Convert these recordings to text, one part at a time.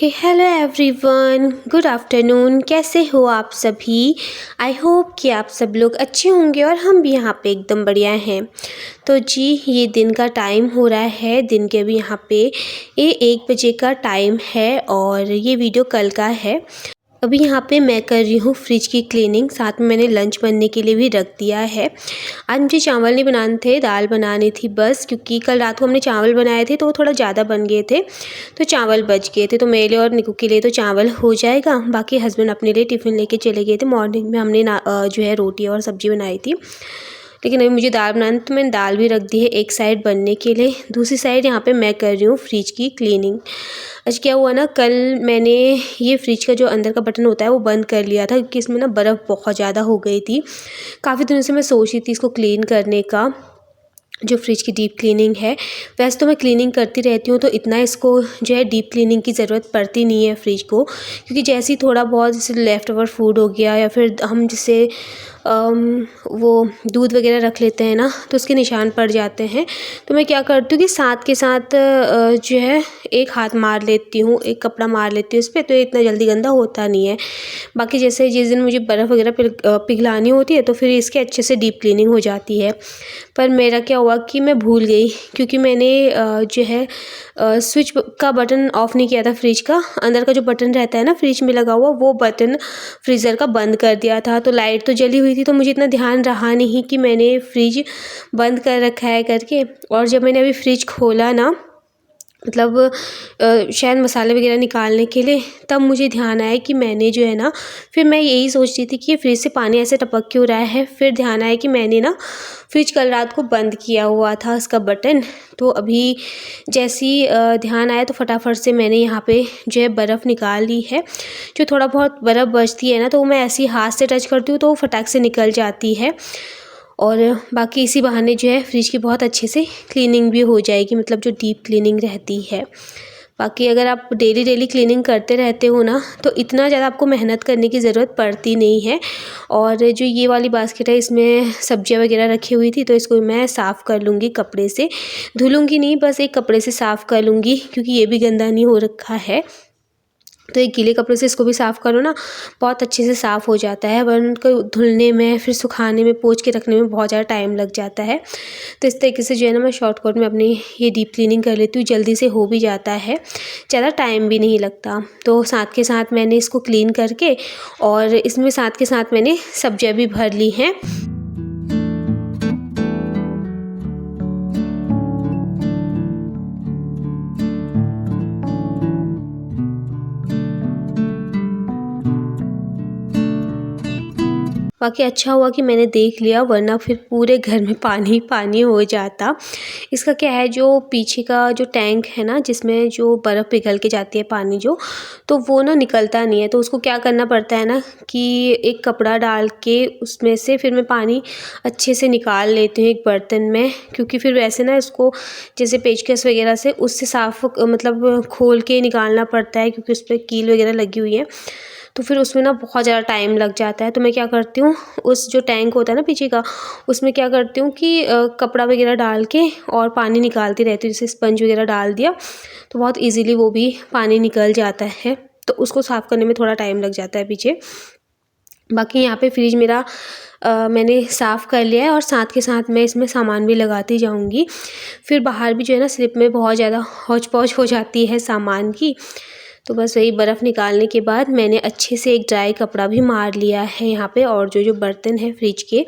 हे hello everyone, good afternoon. कैसे हो आप सभी? आई होप कि आप सब लोग अच्छे होंगे और हम भी यहाँ पे एकदम बढ़िया हैं। तो जी, ये दिन का टाइम हो रहा है। दिन के अभी यहाँ पे ये 1 बजे का टाइम है और ये वीडियो कल का है। अभी यहाँ पे मैं कर रही हूँ फ्रिज की क्लीनिंग, साथ में मैंने लंच बनने के लिए भी रख दिया है। आज मुझे चावल नहीं बनाने थे, दाल बनानी थी बस, क्योंकि कल रात को हमने चावल बनाए थे तो वो थोड़ा ज़्यादा बन गए थे, तो चावल बच गए थे। तो मेरे लिए और निकू के लिए तो चावल हो जाएगा, बाकी हस्बैंड अपने लिए टिफ़िन लेके चले गए थे। मॉर्निंग में हमने जो है रोटी और सब्ज़ी बनाई थी, लेकिन अभी मुझे दाल बनानी, तो मैंने दाल भी रख दी है एक साइड बनने के लिए। दूसरी साइड यहाँ पे मैं कर रही हूँ फ्रिज की क्लीनिंग। आज क्या हुआ ना, कल मैंने ये फ्रिज का जो अंदर का बटन होता है वो बंद कर लिया था, क्योंकि इसमें ना बर्फ़ बहुत ज़्यादा हो गई थी। काफ़ी दिनों से मैं सोच रही थी इसको क्लीन करने का, जो फ्रिज की डीप क्लीनिंग है। वैसे तो मैं क्लीनिंग करती रहती हूँ, तो इतना इसको जो है डीप क्लीनिंग की ज़रूरत पड़ती नहीं है फ्रिज को, क्योंकि जैसे ही थोड़ा बहुत जैसे लेफ़्ट ओवर फूड हो गया या फिर हम जैसे वो दूध वगैरह रख लेते हैं ना, तो उसके निशान पड़ जाते हैं। तो मैं क्या करती हूँ कि साथ के साथ जो है एक हाथ मार लेती हूँ, एक कपड़ा मार लेती हूँ इस पर, तो ये इतना जल्दी गंदा होता नहीं है। बाकी जैसे जिस दिन मुझे बर्फ़ वगैरह पिघलानी होती है तो फिर इसके अच्छे से डीप क्लीनिंग हो जाती है। पर मेरा क्या हुआ कि मैं भूल गई, क्योंकि मैंने जो है स्विच का बटन ऑफ़ नहीं किया था। फ्रिज का अंदर का जो बटन रहता है ना फ्रिज में लगा हुआ, वो बटन फ्रीज़र का बंद कर दिया था। तो लाइट तो जली हुई थी, तो मुझे इतना ध्यान रहा नहीं कि मैंने फ्रिज बंद कर रखा है करके। और जब मैंने अभी फ्रिज खोला ना, मतलब शायद मसाले वगैरह निकालने के लिए, तब मुझे ध्यान आया कि मैंने जो है ना, फिर मैं यही सोच रही थी कि ये फ्रिज से पानी ऐसे टपक क्यों रहा है। फिर ध्यान आया कि मैंने ना फ्रिज कल रात को बंद किया हुआ था उसका बटन। तो अभी जैसे ही ध्यान आया तो फटाफट से मैंने यहाँ पे जो है बर्फ़ निकाल ली है। जो थोड़ा बहुत बर्फ़ बचती है ना, तो वो मैं ऐसे ही हाथ से टच करती हूँ तो वो फटाक से निकल जाती है। और बाकी इसी बहाने जो है फ्रिज की बहुत अच्छे से क्लीनिंग भी हो जाएगी, मतलब जो डीप क्लीनिंग रहती है। बाकी अगर आप डेली क्लीनिंग करते रहते हो ना, तो इतना ज़्यादा आपको मेहनत करने की ज़रूरत पड़ती नहीं है। और जो ये वाली बास्केट है, इसमें सब्जियां वगैरह रखी हुई थी, तो इसको मैं साफ़ कर लूँगी कपड़े से। धुलूँगी नहीं, बस एक कपड़े से साफ़ कर लूँगी, क्योंकि ये भी गंदा नहीं हो रखा है। तो एक गीले कपड़े से इसको भी साफ़ करो ना, बहुत अच्छे से साफ़ हो जाता है, वरना उनको धुलने में, फिर सुखाने में, पोंछ के रखने में बहुत ज़्यादा टाइम लग जाता है। तो इस तरीके से जो है ना, मैं शॉर्टकट में अपनी ये डीप क्लीनिंग कर लेती हूँ, जल्दी से हो भी जाता है, ज़्यादा टाइम भी नहीं लगता। तो साथ के साथ मैंने इसको क्लीन करके, और इसमें साथ के साथ मैंने सब्जियाँ भी भर ली हैं। बाकी अच्छा हुआ कि मैंने देख लिया, वरना फिर पूरे घर में पानी पानी हो जाता। इसका क्या है, जो पीछे का जो टैंक है ना, जिसमें जो बर्फ़ पिघल के जाती है पानी जो, तो वो ना निकलता नहीं है। तो उसको क्या करना पड़ता है ना, कि एक कपड़ा डाल के उसमें से फिर मैं पानी अच्छे से निकाल लेती हूँ एक बर्तन में, क्योंकि फिर वैसे ना इसको जैसे पेचकस वगैरह से उससे साफ़ मतलब खोल के निकालना पड़ता है, क्योंकि उस पर कील वगैरह लगी हुई है। तो फिर उसमें ना बहुत ज़्यादा टाइम लग जाता है। तो मैं क्या करती हूँ, उस जो टैंक होता है ना पीछे का, उसमें क्या करती हूँ कि कपड़ा वगैरह डाल के और पानी निकालती रहती हूँ। जैसे स्पंज वगैरह डाल दिया, तो बहुत इजीली वो भी पानी निकल जाता है। तो उसको साफ़ करने में थोड़ा टाइम लग जाता है पीछे। बाकी यहाँ पे फ्रिज मेरा मैंने साफ़ कर लिया है, और साथ के साथ मैं इसमें सामान भी लगाती जाऊँगी। फिर बाहर भी जो है ना, स्लिप में बहुत ज़्यादा हौच पौच हो जाती है सामान की। तो बस वही बर्फ़ निकालने के बाद मैंने अच्छे से एक ड्राई कपड़ा भी मार लिया है यहाँ पे। और जो बर्तन है फ्रिज के,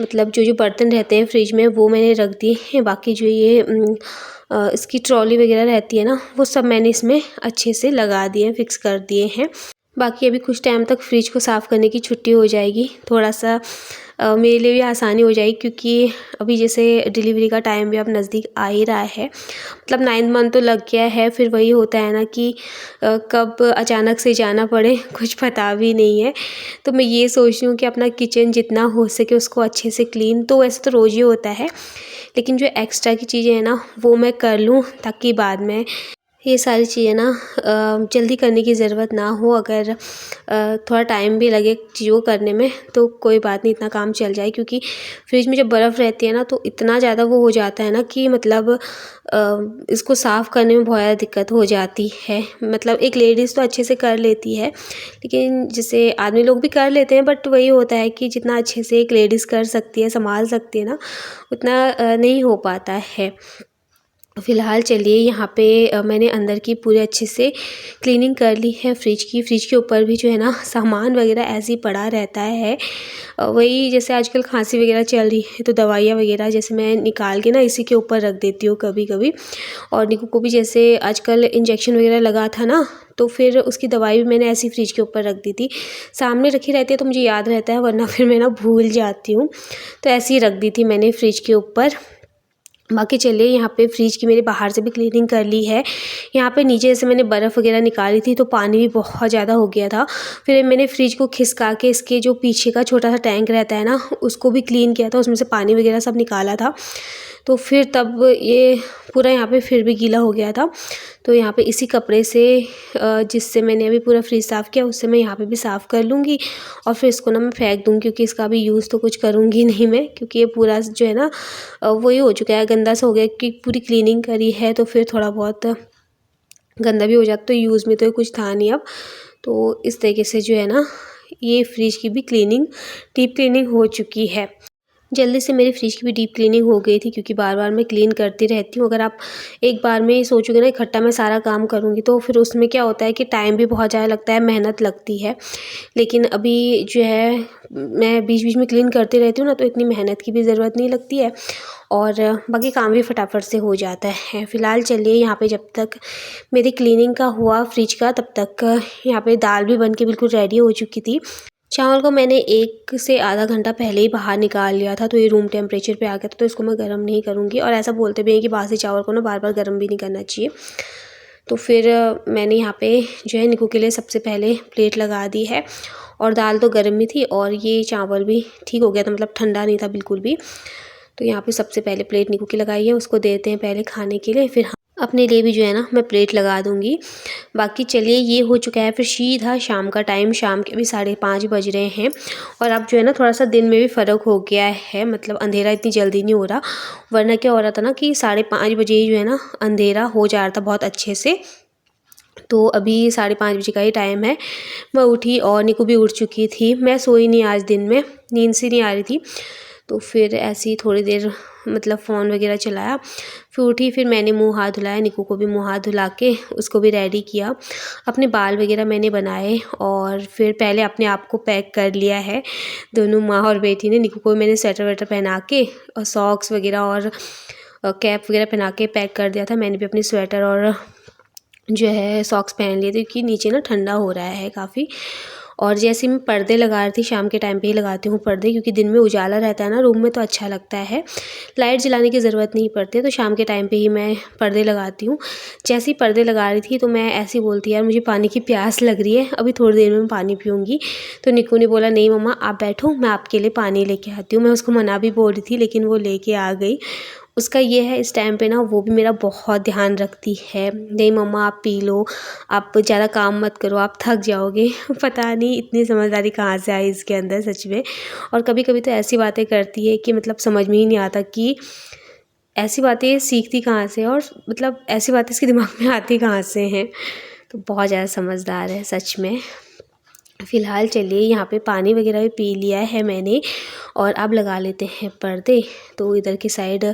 मतलब जो बर्तन रहते हैं फ्रिज में, वो मैंने रख दिए हैं। बाकी जो ये इसकी ट्रॉली वगैरह रहती है ना, वो सब मैंने इसमें अच्छे से लगा दिए हैं, फिक्स कर दिए हैं। बाकी अभी कुछ टाइम तक फ्रिज को साफ़ करने की छुट्टी हो जाएगी, थोड़ा सा मेरे लिए भी आसानी हो जाएगी, क्योंकि अभी जैसे डिलीवरी का टाइम भी अब नज़दीक आ ही रहा है। मतलब 9th मंथ तो लग गया है, फिर वही होता है ना कि कब अचानक से जाना पड़े, कुछ पता भी नहीं है। तो मैं ये सोच रही हूँ कि अपना किचन जितना हो सके उसको अच्छे से क्लीन, तो वैसे तो रोज़ ही होता है, लेकिन जो एक्स्ट्रा की चीज़ें हैं ना, वो मैं कर लूँ, ताकि बाद में ये सारी चीज़ें ना जल्दी करने की ज़रूरत ना हो, अगर थोड़ा टाइम भी लगे चीज़ों को करने में तो कोई बात नहीं, इतना काम चल जाए। क्योंकि फ्रिज में जब बर्फ़ रहती है ना तो इतना ज़्यादा वो हो जाता है ना कि मतलब इसको साफ़ करने में बहुत ज़्यादा दिक्कत हो जाती है। मतलब एक लेडीज़ तो अच्छे से कर लेती है, लेकिन जैसे आदमी लोग भी कर लेते हैं, बट वही होता है कि जितना अच्छे से एक लेडीज़ कर सकती है, संभाल सकती है ना, उतना नहीं हो पाता है। फ़िलहाल चलिए यहाँ पे मैंने अंदर की पूरे अच्छे से क्लीनिंग कर ली है फ्रिज की। फ्रिज के ऊपर भी जो है ना सामान वगैरह ऐसे ही पड़ा रहता है। वही जैसे आजकल खांसी वगैरह चल रही है तो दवाइयाँ वगैरह जैसे मैं निकाल के ना इसी के ऊपर रख देती हूँ कभी-कभी। और निक्कू को भी जैसे आजकल इंजेक्शन वगैरह लगा था ना, तो फिर उसकी दवाई भी मैंने ऐसे ही फ्रिज के ऊपर रख दी थी। सामने रखी रहती है तो मुझे याद रहता है, वरना फिर मैं ना भूल जाती हूँ। तो ऐसे ही रख दी थी मैंने फ्रिज के ऊपर। बाकी चलिए यहाँ पे फ्रिज की मैंने बाहर से भी क्लीनिंग कर ली है। यहाँ पे नीचे जैसे मैंने बर्फ़ वगैरह निकाली थी तो पानी भी बहुत ज़्यादा हो गया था। फिर मैंने फ्रिज को खिसका के इसके जो पीछे का छोटा सा टैंक रहता है ना, उसको भी क्लीन किया था, उसमें से पानी वगैरह सब निकाला था। तो फिर तब ये पूरा यहाँ पे फिर भी गीला हो गया था। तो यहाँ पे इसी कपड़े से जिससे मैंने अभी पूरा फ्रिज साफ़ किया, उससे मैं यहाँ पे भी साफ़ कर लूँगी और फिर इसको ना मैं फेंक दूँगी, क्योंकि इसका अभी यूज़ तो कुछ करूँगी नहीं मैं, क्योंकि ये पूरा जो है ना वही हो चुका है, गंदा सा हो गया कि पूरी क्लीनिंग करी है तो फिर थोड़ा बहुत गंदा भी हो जाता, तो यूज़ में तो कुछ था नहीं अब। तो इस तरीके से जो है ना ये फ्रिज की भी क्लीनिंग, डीप क्लीनिंग हो चुकी है। जल्दी से मेरी फ्रिज की भी डीप क्लीनिंग हो गई थी, क्योंकि बार-बार मैं क्लीन करती रहती हूँ। अगर आप एक बार में सोचोगे ना इकट्ठा मैं सारा काम करूँगी तो फिर उसमें क्या होता है कि टाइम भी बहुत ज़्यादा लगता है, मेहनत लगती है। लेकिन अभी जो है मैं बीच-बीच में क्लीन करती रहती हूँ ना, तो इतनी मेहनत की भी ज़रूरत नहीं लगती है और बाकी काम भी फटाफट से हो जाता है। फ़िलहाल चलिए यहाँ पे जब तक मेरी क्लीनिंग का हुआ फ्रिज का, तब तक यहाँ पे दाल भी बन के बिल्कुल रेडी हो चुकी थी। चावल को मैंने 1 से आधा घंटा पहले ही बाहर निकाल लिया था, तो ये रूम टेम्परेचर पे आ गया था, तो इसको मैं गरम नहीं करूँगी। और ऐसा बोलते भी हैं कि बासी चावल को ना बार-बार गरम भी नहीं करना चाहिए। तो फिर मैंने यहाँ पे जो है निक्कू के लिए सबसे पहले प्लेट लगा दी है, और दाल तो गरम ही थी और ये चावल भी ठीक हो गया था, मतलब ठंडा नहीं था बिल्कुल भी। तो यहाँ पे सबसे पहले प्लेट निक्कू की लगाई है, उसको देते हैं पहले खाने के लिए, फिर अपने लिए भी जो है ना मैं प्लेट लगा दूँगी। बाकी चलिए ये हो चुका है, फिर सीधा शाम का टाइम, शाम के अभी 5:30 बज रहे हैं और अब जो है ना थोड़ा-सा दिन में भी फ़र्क हो गया है, मतलब अंधेरा इतनी जल्दी नहीं हो रहा। वरना क्या हो रहा था ना कि 5:30 बजे ही जो है ना अंधेरा हो जा रहा था बहुत अच्छे से। तो अभी 5:30 बजे का ही टाइम है। मैं उठी और निक्कू भी उठ चुकी थी। मैं सोई नहीं आज दिन में, नींद सी नहीं आ रही थी। तो फिर ऐसे ही थोड़ी देर मतलब फ़ोन वगैरह चलाया, फिर उठी, फिर मैंने मुँह हाथ धुलाया, निक्कू को भी मुँह हाथ धुला के उसको भी रेडी किया। अपने बाल वगैरह मैंने बनाए और फिर पहले अपने आप को पैक कर लिया है। दोनों माँ और बेटी ने, निक्कू को मैंने स्वेटर वेटर पहना के और सॉक्स वगैरह और कैप वगैरह पहना के पैक कर दिया था। मैंने भी अपनी स्वेटर और जो है सॉक्स पहन लिए थे, क्योंकि नीचे ना ठंडा हो रहा है काफ़ी। और जैसे मैं पर्दे लगा रही थी, शाम के टाइम पे ही लगाती हूँ पर्दे, क्योंकि दिन में उजाला रहता है ना रूम में तो अच्छा लगता है, लाइट जलाने की ज़रूरत नहीं पड़ती है, तो शाम के टाइम पे ही मैं पर्दे लगाती हूँ। जैसे ही पर्दे लगा रही थी तो मैं ऐसे ही बोलती, यार मुझे पानी की प्यास लग रही है, अभी थोड़ी देर में मैं पानी पीऊँगी। तो निक्कू ने बोला, नहीं मम्मा आप बैठो, मैं आपके लिए पानी लेके आती हूँ। मैं उसको मना भी बोल रही थी, लेकिन वो लेके आ गई। उसका ये है इस टाइम पे ना वो भी मेरा बहुत ध्यान रखती है, नहीं मम्मा आप पी लो, आप ज़्यादा काम मत करो, आप थक जाओगे। पता नहीं इतनी समझदारी कहाँ से आई इसके अंदर सच में। और कभी-कभी तो ऐसी बातें करती है कि मतलब समझ में ही नहीं आता कि ऐसी बातें सीखती कहाँ से, और मतलब ऐसी बातें इसके दिमाग में आती कहाँ से हैं। तो बहुत ज़्यादा समझदार है सच में। फ़िलहाल चलिए यहाँ पे पानी वगैरह भी पी लिया है मैंने, और अब लगा लेते हैं पर्दे। तो इधर की साइड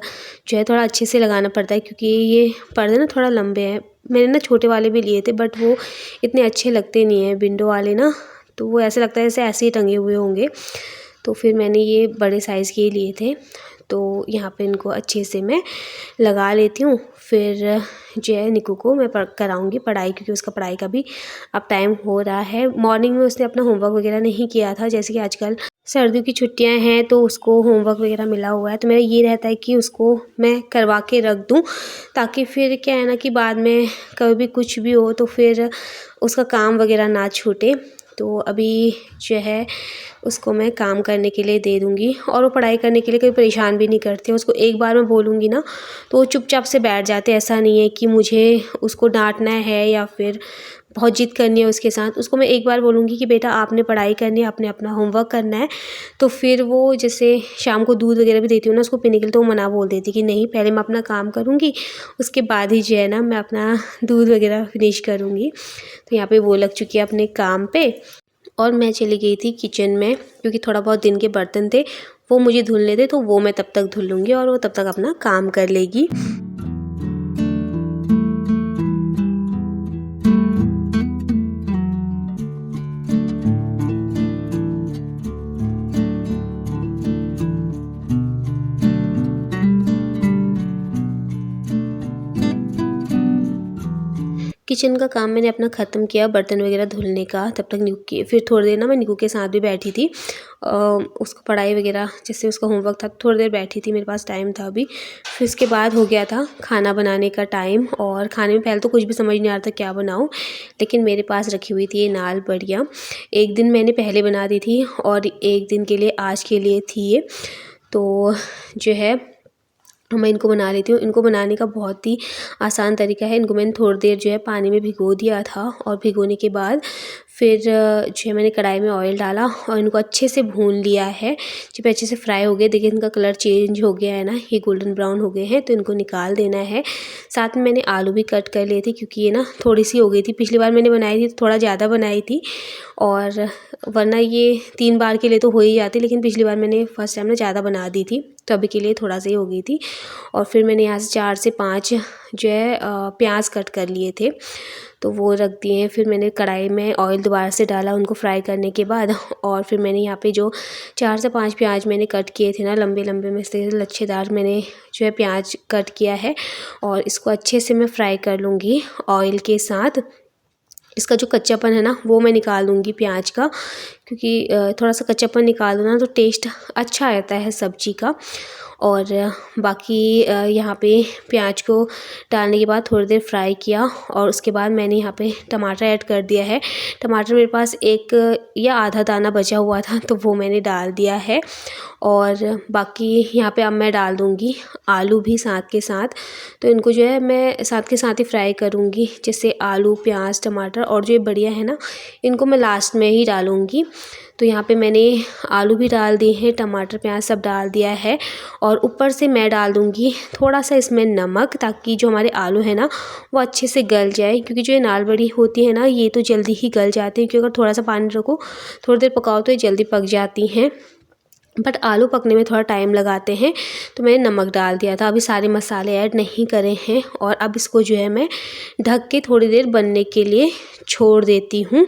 जो है थोड़ा अच्छे से लगाना पड़ता है, क्योंकि ये पर्दे ना थोड़ा लंबे हैं। मैंने ना छोटे वाले भी लिए थे, बट वो इतने अच्छे लगते नहीं हैं विंडो वाले ना, तो वो ऐसे लगता है जैसे ऐसे ही टंगे हुए होंगे। तो फिर मैंने ये बड़े साइज़ के लिए थे। तो यहाँ पे इनको अच्छे से मैं लगा लेती हूँ। फिर जो है निक्कू को मैं कराऊँगी पढ़ाई, क्योंकि उसका पढ़ाई का भी अब टाइम हो रहा है। मॉर्निंग में उसने अपना होमवर्क वगैरह नहीं किया था, जैसे कि आजकल सर्दियों की छुट्टियां हैं तो उसको होमवर्क वगैरह मिला हुआ है, तो मेरा ये रहता है कि उसको मैं करवा के रख दूँ, ताकि फिर क्या है ना कि बाद में कभी भी कुछ भी हो तो फिर उसका काम वगैरह ना छूटे। तो अभी जो है उसको मैं काम करने के लिए दे दूँगी। और वो पढ़ाई करने के लिए कभी परेशान भी नहीं करते। उसको एक बार मैं बोलूँगी ना तो वो चुपचाप से बैठ जाते। ऐसा नहीं है कि मुझे उसको डाँटना है या फिर बहुत ज़िद करनी है उसके साथ। उसको मैं एक बार बोलूँगी कि बेटा आपने पढ़ाई करनी है, आपने अपना होमवर्क करना है, तो फिर वो जैसे शाम को दूध वगैरह भी देती हूँ ना उसको पीने के लिए, तो वो मना बोल देती कि नहीं पहले मैं अपना काम करूँगी, उसके बाद ही जो है ना मैं अपना दूध वगैरह फिनिश करूँगी। तो यहाँ पे वो लग चुकी है अपने काम पे और मैं चली गई थी किचन में, क्योंकि थोड़ा बहुत दिन के बर्तन थे वो मुझे धुलने थे, तो वो मैं तब तक धुल लूँगी और वो तब तक अपना काम कर लेगी। किचन का काम मैंने अपना ख़त्म किया, बर्तन वगैरह धुलने का। तब तक निकू की फिर थोड़ी देर ना मैं निकू के साथ भी बैठी थी। उसको पढ़ाई वगैरह जैसे उसका होमवर्क था, थोड़ी देर बैठी थी, मेरे पास टाइम था अभी। फिर उसके बाद हो गया था खाना बनाने का टाइम। और खाने में पहले तो कुछ भी समझ नहीं आ रहा था क्या बनाऊँ, लेकिन मेरे पास रखी हुई थी ये नाल बड़ियाँ। एक दिन मैंने पहले बना दी थी और एक दिन के लिए आज के लिए थी ये। तो जो है मैं इनको बना लेती हूँ। इनको बनाने का बहुत ही आसान तरीका है। इनको मैंने थोड़ी देर जो है पानी में भिगो दिया था और भिगोने के बाद फिर जो है मैंने कढ़ाई में ऑयल डाला और इनको अच्छे से भून लिया है। जब अच्छे से फ्राई हो गए, देखिए इनका कलर चेंज हो गया है ना, ये गोल्डन ब्राउन हो गए हैं, तो इनको निकाल देना है। साथ में मैंने आलू भी कट कर लिए थे, क्योंकि ये ना थोड़ी सी हो गई थी। पिछली बार मैंने बनाई थी तो थोड़ा ज़्यादा बनाई थी, और वरना ये 3 बार के लिए तो हो ही जाती, लेकिन पिछली बार मैंने फर्स्ट टाइम ना ज़्यादा बना दी थी, तो अभी के लिए थोड़ा सा ही हो गई थी। और फिर मैंने यहाँ से 4 से 5 जो है प्याज कट कर लिए थे, तो वो रख दिए हैं। फिर मैंने कढ़ाई में ऑयल दोबारा से डाला उनको फ्राई करने के बाद, और फिर मैंने यहाँ पे जो 4 से 5 प्याज मैंने कट किए थे ना लंबे लंबे में से लच्छेदार, मैंने जो है प्याज कट किया है और इसको अच्छे से मैं फ्राई कर लूँगी ऑयल के साथ। इसका जो कच्चापन है ना वो मैं निकाल दूँगी प्याज का, क्योंकि थोड़ा सा कच्चापन निकाल दो ना तो टेस्ट अच्छा आता है सब्ज़ी का। और बाकी यहाँ पे प्याज को डालने के बाद थोड़ी देर फ्राई किया और उसके बाद मैंने यहाँ पे टमाटर ऐड कर दिया है। टमाटर मेरे पास 1 या आधा दाना बचा हुआ था, तो वो मैंने डाल दिया है। और बाकी यहाँ पे अब मैं डाल दूँगी आलू भी साथ के साथ, तो इनको जो है मैं साथ के साथ ही फ्राई करूँगी। जैसे आलू, प्याज, टमाटर और जो ये बड़ियाँ है ना, इनको मैं लास्ट में ही डालूँगी। तो यहाँ पे मैंने आलू भी डाल दिए हैं, टमाटर, प्याज सब डाल दिया है, और ऊपर से मैं डाल दूँगी थोड़ा सा इसमें नमक, ताकि जो हमारे आलू है ना वो अच्छे से गल जाए। क्योंकि जो ये नाल बड़ी होती है ना, ये तो जल्दी ही गल जाती है, क्योंकि अगर थोड़ा सा पानी रखो, थोड़ी देर पकाओ, तो ये जल्दी पक जाती हैं। बट आलू पकने में थोड़ा टाइम लगाते हैं, तो मैंने नमक डाल दिया था। अभी सारे मसाले ऐड नहीं करे हैं, और अब इसको जो है मैं ढक के थोड़ी देर बनने के लिए छोड़ देती हूँ।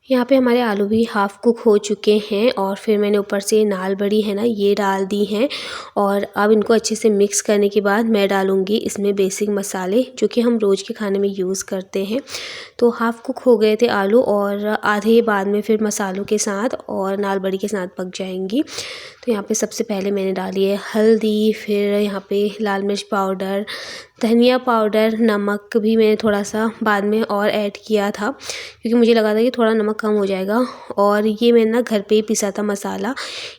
यहाँ पे हमारे आलू भी हाफ़ कुक हो चुके हैं, और फिर मैंने ऊपर से नाल बड़ी है ना ये डाल दी हैं। और अब इनको अच्छे से मिक्स करने के बाद मैं डालूँगी इसमें बेसिक मसाले, जो कि हम रोज़ के खाने में यूज़ करते हैं। तो हाफ़ कुक हो गए थे आलू, और आधे बाद में फिर मसालों के साथ और नाल बड़ी के साथ पक जाएंगी। तो यहाँ पे सबसे पहले मैंने डाली है हल्दी, फिर यहाँ पे लाल मिर्च पाउडर, धनिया पाउडर, नमक भी मैंने थोड़ा सा बाद में और ऐड किया था, क्योंकि मुझे लगा था कि थोड़ा नमक कम हो जाएगा। और ये मैंने ना घर पे ही पिसा था मसाला।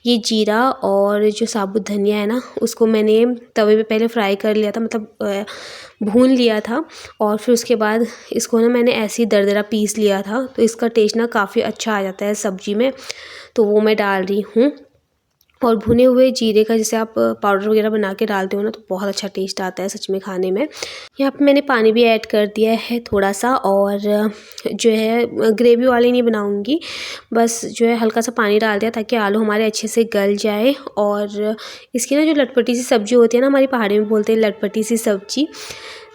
ये जीरा और जो साबुत धनिया है ना, उसको मैंने तवे पे पहले फ्राई कर लिया था, मतलब भून लिया था, और फिर उसके बाद इसको ना मैंने ऐसे ही दरदरा पीस लिया था। तो इसका टेस्ट ना काफ़ी अच्छा आ जाता है सब्ज़ी में, तो वो मैं डाल रही हूँ। और भुने हुए जीरे का जैसे आप पाउडर वगैरह बना के डालते हो ना, तो बहुत अच्छा टेस्ट आता है सच में खाने में। यहाँ पे मैंने पानी भी ऐड कर दिया है थोड़ा सा, और जो है ग्रेवी वाली नहीं बनाऊँगी, बस जो है हल्का सा पानी डाल दिया ताकि आलू हमारे अच्छे से गल जाए। और इसकी ना जो लटपटी सी सब्ज़ी होती है ना, हमारी पहाड़ी में बोलते हैं लटपटी सी सब्ज़ी,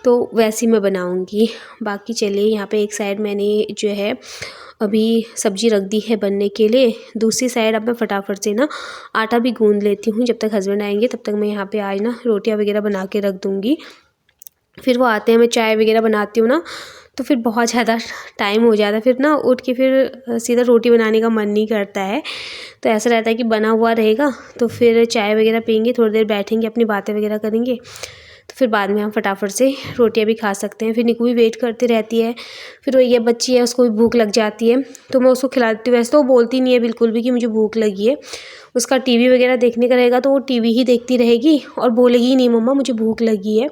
तो वैसी मैं बनाऊँगी। बाकी चलिए यहाँ पे एक साइड मैंने जो है अभी सब्ज़ी रख दी है बनने के लिए। दूसरी साइड अब मैं फटाफट से ना आटा भी गूँध लेती हूँ। जब तक हस्बैंड आएंगे तब तक मैं यहाँ पे आज ना रोटियाँ वगैरह बना के रख दूँगी। फिर वो आते हैं, मैं चाय वगैरह बनाती हूँ ना, तो फिर बहुत ज़्यादा टाइम हो जाता है, फिर ना उठ के फिर सीधा रोटी बनाने का मन नहीं करता है। तो ऐसा रहता है कि बना हुआ रहेगा तो फिर चाय वगैरह पियेंगे, थोड़ी देर बैठेंगे, अपनी बातें वगैरह करेंगे, तो फिर बाद में हम फटाफट से रोटियां भी खा सकते हैं। फिर निकू भी वेट करती रहती है, फिर वो ये बच्ची है उसको भी भूख लग जाती है तो मैं उसको खिलाती हूँ। वैसे तो वो बोलती नहीं है बिल्कुल भी कि मुझे भूख लगी है, उसका टीवी वगैरह देखने का रहेगा तो वो टीवी ही देखती रहेगी और बोलेगी ही नहीं मम्मा मुझे भूख लगी है।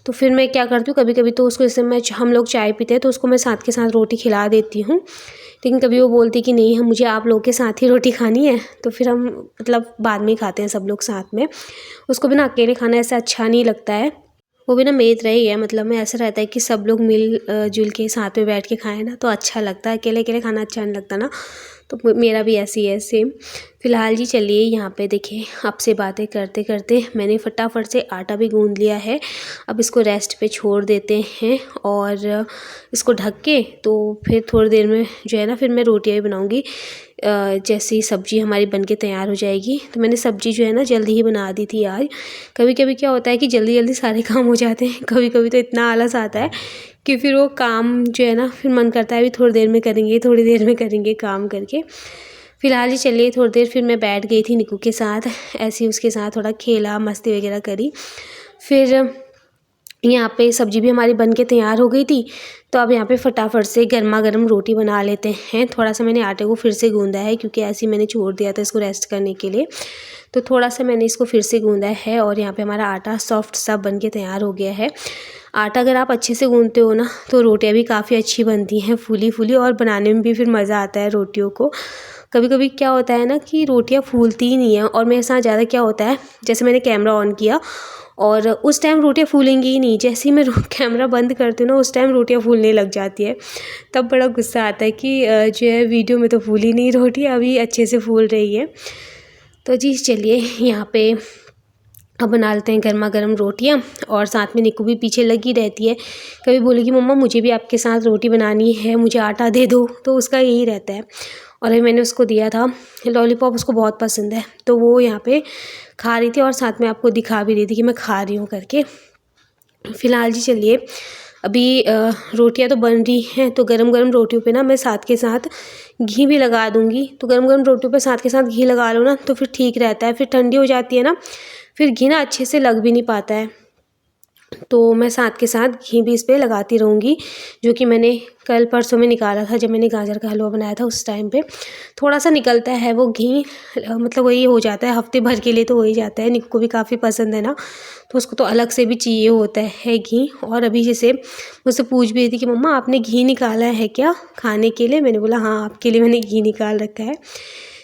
तो फिर मैं क्या करती हूँ, कभी कभी तो उसको, जैसे मैं हम लोग चाय पीते हैं तो उसको मैं साथ के साथ रोटी खिला देती हूँ, लेकिन कभी वो बोलती कि नहीं हम मुझे आप लोग के साथ ही रोटी खानी है, तो फिर हम मतलब बाद में ही खाते हैं सब लोग साथ में। उसको भी ना अकेले खाना ऐसा अच्छा नहीं लगता है, वो भी ना मेरी तरह ही है, मतलब में ऐसा रहता है कि सब लोग मिल जुल के साथ में बैठ के खाएं ना तो अच्छा लगता है, अकेले अकेले खाना अच्छा नहीं लगता ना। तो मेरा भी ऐसी है सेम। फ़िलहाल जी चलिए यहाँ पे देखिए, आपसे बातें करते करते मैंने फटाफट से आटा भी गूंद लिया है। अब इसको रेस्ट पे छोड़ देते हैं और इसको ढक के तो फिर थोड़ी देर में जो है ना फिर मैं रोटियाँ भी बनाऊँगी। जैसे ही सब्ज़ी हमारी बन के तैयार हो जाएगी, तो मैंने सब्ज़ी जो है ना जल्दी ही बना दी थी आज। कभी कभी क्या होता है कि जल्दी जल्दी सारे काम हो जाते हैं, कभी कभी तो इतना आलस आता है कि फिर वो काम जो है ना फिर मन करता है अभी थोड़ी देर में करेंगे, थोड़ी देर में करेंगे काम करके। फ़िलहाल ही चलिए थोड़ी देर फिर मैं बैठ गई थी निकू के साथ, ऐसे ही उसके साथ थोड़ा खेला, मस्ती वगैरह करी। फिर यहाँ पे सब्ज़ी भी हमारी बन के तैयार हो गई थी, तो अब यहाँ पे फटाफट से गर्मा गर्म रोटी बना लेते हैं। थोड़ा सा मैंने आटे को फिर से गूंदा है क्योंकि ऐसे ही मैंने छोड़ दिया था इसको रेस्ट करने के लिए, तो थोड़ा सा मैंने इसको फिर से गूंदा है और यहाँ पे हमारा आटा सॉफ्ट सा बन के तैयार हो गया है। आटा अगर आप अच्छे से गूंदते हो ना तो रोटियाँ भी काफ़ी अच्छी बनती हैं, फूली फूली, और बनाने में भी फिर मज़ा आता है रोटियों को। कभी कभी क्या होता है ना कि रोटियाँ फूलती ही नहीं है, और मेरे साथ ज़्यादा क्या होता है, जैसे मैंने कैमरा ऑन किया और उस टाइम रोटियाँ फूलेंगी ही नहीं, जैसे ही मैं कैमरा बंद करती हूँ ना उस टाइम रोटियाँ फूलने लग जाती है। तब बड़ा गुस्सा आता है कि जो है वीडियो में तो फूली नहीं रोटी, अभी अच्छे से फूल रही है। तो जी चलिए यहाँ पे अब बना लेते हैं गर्मा गर्म रोटियाँ, और साथ में निक्कू भी पीछे लगी रहती है, कभी बोलेगी मम्मा मुझे भी आपके साथ रोटी बनानी है, मुझे आटा दे दो, तो उसका यही रहता है। और अभी मैंने उसको दिया था लॉलीपॉप, उसको बहुत पसंद है, तो वो यहाँ पे खा रही थी और साथ में आपको दिखा भी रही थी कि मैं खा रही हूँ करके। फ़िलहाल जी चलिए अभी रोटियां तो बन रही हैं, तो गरम गरम रोटियों पे ना मैं साथ के साथ घी भी लगा दूँगी। तो गरम गरम रोटियों पे साथ के साथ घी लगा लो ना तो फिर ठीक रहता है, फिर ठंडी हो जाती है ना फिर घी ना अच्छे से लग भी नहीं पाता है। तो मैं साथ के साथ घी भी इस पे लगाती रहूँगी, जो कि मैंने कल परसों में निकाला था, जब मैंने गाजर का हलवा बनाया था उस टाइम पे थोड़ा सा निकलता है वो घी, मतलब वही हो जाता है हफ्ते भर के लिए, तो हो ही जाता है। निक्कू को भी काफ़ी पसंद है ना, तो उसको तो अलग से भी चाहिए होता है घी। और अभी जैसे मुझसे पूछ भी रही थी कि मम्मा आपने घी निकाला है क्या खाने के लिए, मैंने बोला हाँ आपके लिए मैंने घी निकाल रखा है।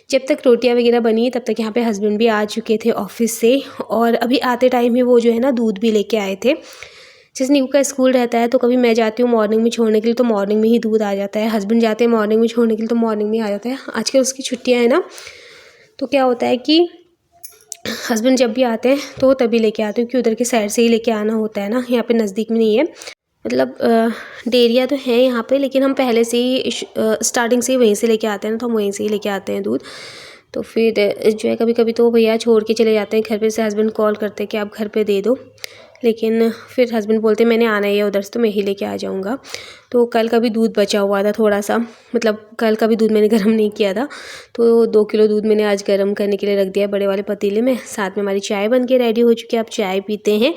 जब तक रोटियां वगैरह बनी तब तक यहाँ पे हस्बैंड भी आ चुके थे ऑफिस से, और अभी आते टाइम ही वो जो है ना दूध भी लेके आए थे। जैसे नीकू का स्कूल रहता है तो कभी मैं जाती हूँ मॉर्निंग में छोड़ने के लिए तो मॉर्निंग में ही दूध आ जाता है, हस्बैंड जाते हैं मॉर्निंग में छोड़ने के लिए तो मॉर्निंग में ही आ जाता है। आजकल उसकी छुट्टियाँ हैं ना, तो क्या होता है कि हस्बैंड जब भी आते हैं तो तभी लेके आते हैं, क्योंकि उधर के साइड से ही लेके आना होता है ना, यहाँ पे नज़दीक में नहीं है। मतलब डेयरियाँ तो हैं यहाँ पे, लेकिन हम पहले से ही स्टार्टिंग से ही वहीं से लेके आते हैं ना, तो हम वहीं से ही लेके आते हैं दूध। तो फिर जो है कभी कभी तो भैया छोड़ के चले जाते हैं घर पे से, हस्बैंड कॉल करते हैं कि आप घर पे दे दो, लेकिन फिर हस्बैंड बोलते मैंने आना ही है उधर से तो मैं ही लेके आ जाऊँगा। तो कल का भी दूध बचा हुआ था थोड़ा सा, मतलब कल का भी दूध मैंने गर्म नहीं किया था, तो 2 किलो दूध मैंने आज गर्म करने के लिए रख दिया बड़े वाले पतीले में। साथ में हमारी चाय बन के रेडी हो चुकी है, अब चाय पीते हैं।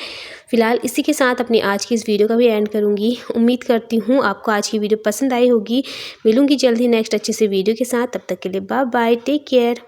फिलहाल इसी के साथ अपनी आज की इस वीडियो का भी एंड करूँगी। उम्मीद करती हूँ आपको आज की वीडियो पसंद आई होगी। मिलूँगी जल्द ही नेक्स्ट अच्छे से वीडियो के साथ, तब तक के लिए बाय बाय, टेक केयर।